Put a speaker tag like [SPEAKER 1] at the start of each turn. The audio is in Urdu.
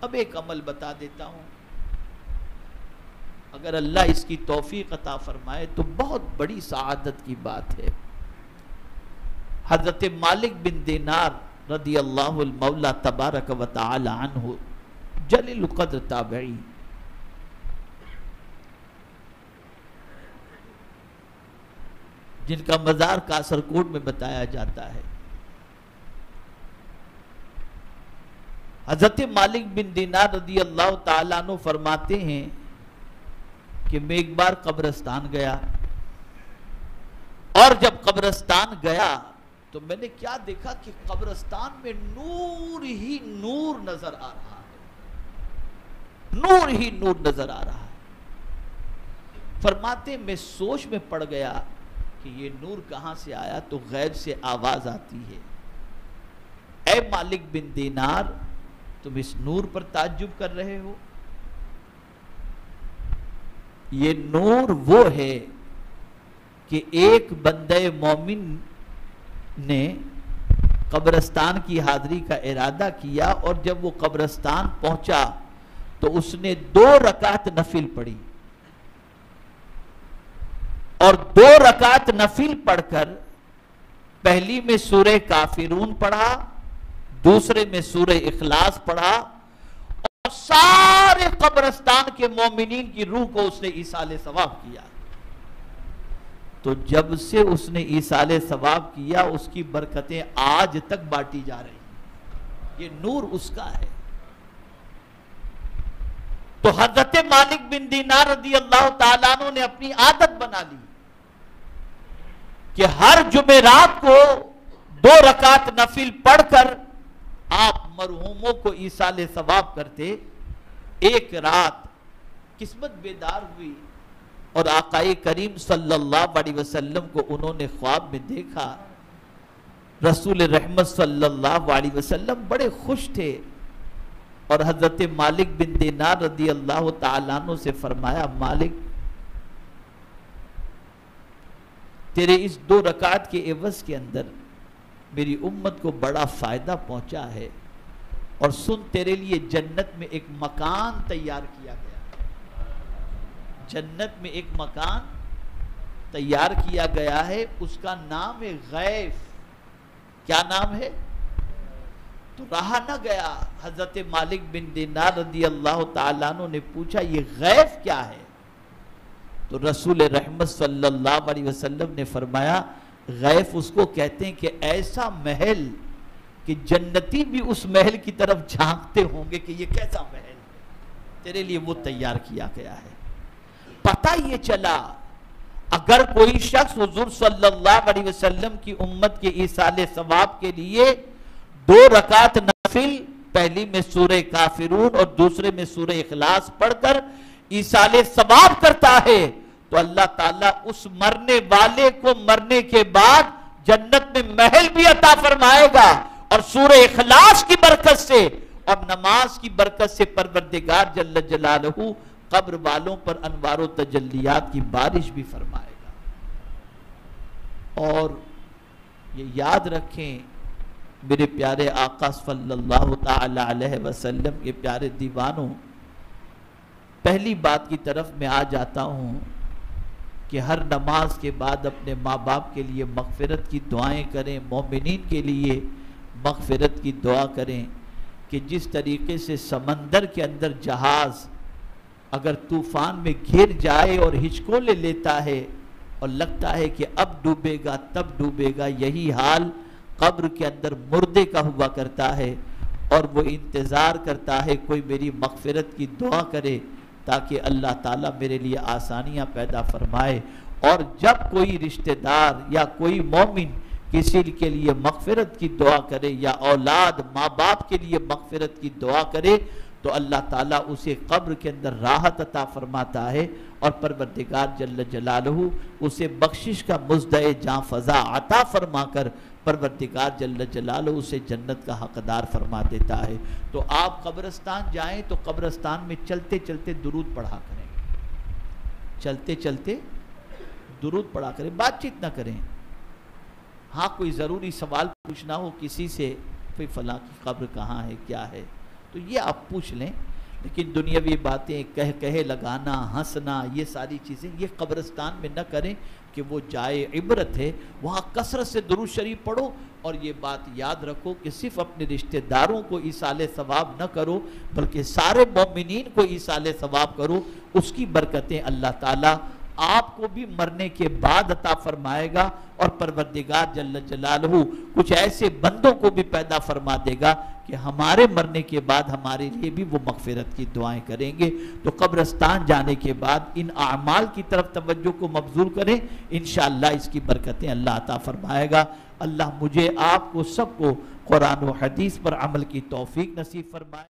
[SPEAKER 1] اب ایک عمل بتا دیتا ہوں، اگر اللہ اس کی توفیق عطا فرمائے تو بہت بڑی سعادت کی بات ہے۔ حضرت مالک بن دینار رضی اللہ المولا تبارک و تعالی عنہ، جلیل القدر تابعی، جن کا مزار کاسرکوٹ میں بتایا جاتا ہے، حضرت مالک بن دینار رضی اللہ تعالیٰ عنہ فرماتے ہیں کہ میں ایک بار قبرستان گیا، اور جب قبرستان گیا تو میں نے کیا دیکھا کہ قبرستان میں نور ہی نور نظر آ رہا ہے، نور ہی نور نظر آ رہا ہے۔ فرماتے میں سوچ میں پڑ گیا کہ یہ نور کہاں سے آیا، تو غیب سے آواز آتی ہے، اے مالک بن دینار، تم اس نور پر تعجب کر رہے ہو؟ یہ نور وہ ہے کہ ایک بندہ مومن نے قبرستان کی حاضری کا ارادہ کیا، اور جب وہ قبرستان پہنچا تو اس نے 2 رکعت نفل پڑھی، اور 2 رکعت نفل پڑھ کر پہلی میں سورہ کافرون پڑھا، دوسرے میں سورہ اخلاص پڑھا، اور سارے قبرستان کے مومنین کی روح کو اس نے ایصال ثواب کیا۔ تو جب سے اس نے ایصال ثواب کیا، اس کی برکتیں آج تک بانٹی جا رہی ہیں، یہ نور اس کا ہے۔ تو حضرت مالک بن دینار رضی اللہ تعالیٰ عنہ نے اپنی عادت بنا لی کہ ہر جمعرات کو 2 رکعت نفل پڑھ کر آپ مرحوموں کو ایصال ثواب کرتے۔ ایک رات قسمت بیدار ہوئی اور آقا کریم صلی اللہ علیہ وسلم کو انہوں نے خواب میں دیکھا۔ رسول رحمت صلی اللہ علیہ وسلم بڑے خوش تھے، اور حضرت مالک بن دینار رضی اللہ تعالیٰ عنہ سے فرمایا، مالک، تیرے اس 2 رکعت کے عوض کے اندر میری امت کو بڑا فائدہ پہنچا ہے، اور سن، تیرے لیے جنت میں ایک مکان تیار کیا گیا ہے، جنت میں ایک مکان تیار کیا گیا ہے، اس کا نام ہے غیف۔ کیا نام ہے؟ تو رہا نہ گیا، حضرت مالک بن دینار رضی اللہ تعالیٰ عنہ نے پوچھا، یہ غیف کیا ہے؟ تو رسول رحمت صلی اللہ علیہ وسلم نے فرمایا، غیف اس کو کہتے ہیں کہ ایسا محل کہ جنتی بھی اس محل کی طرف جھانکتے ہوں گے کہ یہ کیسا محل ہے، تیرے لیے وہ تیار کیا گیا ہے۔ پتہ یہ چلا، اگر کوئی شخص حضور صلی اللہ علیہ وسلم کی امت کے ایصال ثواب کے لیے 2 رکعت نفل، پہلی میں سورہ کافرون اور دوسرے میں سورہ اخلاص پڑھ کر ایصال ثواب کرتا ہے، تو اللہ تعالیٰ اس مرنے والے کو مرنے کے بعد جنت میں محل بھی عطا فرمائے گا، اور سورہ اخلاص کی برکت سے اور نماز کی برکت سے پروردگار جل جلالہ قبر والوں پر انوار و تجلیات کی بارش بھی فرمائے گا۔ اور یہ یاد رکھیں میرے پیارے آقا صلی اللہ تعالی علیہ وسلم کے پیارے دیوانوں، پہلی بات کی طرف میں آ جاتا ہوں کہ ہر نماز کے بعد اپنے ماں باپ کے لیے مغفرت کی دعائیں کریں، مومنین کے لیے مغفرت کی دعا کریں، کہ جس طریقے سے سمندر کے اندر جہاز اگر طوفان میں گر جائے اور ہچکولے لیتا ہے اور لگتا ہے کہ اب ڈوبے گا تب ڈوبے گا، یہی حال قبر کے اندر مردے کا ہوا کرتا ہے، اور وہ انتظار کرتا ہے کوئی میری مغفرت کی دعا کرے تاکہ اللہ تعالیٰ میرے لیے آسانیاں پیدا فرمائے۔ اور جب کوئی رشتہ دار یا کوئی مومن کسی کے لیے مغفرت کی دعا کرے، یا اولاد ماں باپ کے لیے مغفرت کی دعا کرے، تو اللہ تعالیٰ اسے قبر کے اندر راحت عطا فرماتا ہے، اور پروردگار جل جلالہ اسے بخشش کا مزدہ جاں فضا عطا فرما کر پروردگار جل جلالہ اسے جنت کا حقدار فرما دیتا ہے۔ تو آپ قبرستان جائیں تو قبرستان میں چلتے چلتے درود پڑھا کریں، چلتے چلتے درود پڑھا کریں، بات چیت نہ کریں۔ ہاں کوئی ضروری سوال پوچھنا ہو کسی سے، کوئی فلاں کی قبر کہاں ہے کیا ہے، تو یہ آپ پوچھ لیں. لیکن دنیاوی باتیں کہے لگانا، ہنسنا، یہ ساری چیزیں یہ قبرستان میں نہ کریں کہ وہ جائے عبرت ہے. وہاں کثرت سے درود شریف پڑھو اور یہ بات یاد رکھو کہ صرف اپنے رشتہ داروں کو ایصال ثواب نہ کرو بلکہ سارے مومنین کو ایصال ثواب کرو. اس کی برکتیں اللہ تعالیٰ آپ کو بھی مرنے کے بعد عطا فرمائے گا، اور پروردگار جل جلالہ کچھ ایسے بندوں کو بھی پیدا فرما دے گا کہ ہمارے مرنے کے بعد ہمارے لیے بھی وہ مغفرت کی دعائیں کریں گے. تو قبرستان جانے کے بعد ان اعمال کی طرف توجہ کو مبذول کریں، انشاءاللہ اس کی برکتیں اللہ عطا فرمائے گا. اللہ مجھے آپ کو سب کو قرآن و حدیث پر عمل کی توفیق نصیب فرمائے.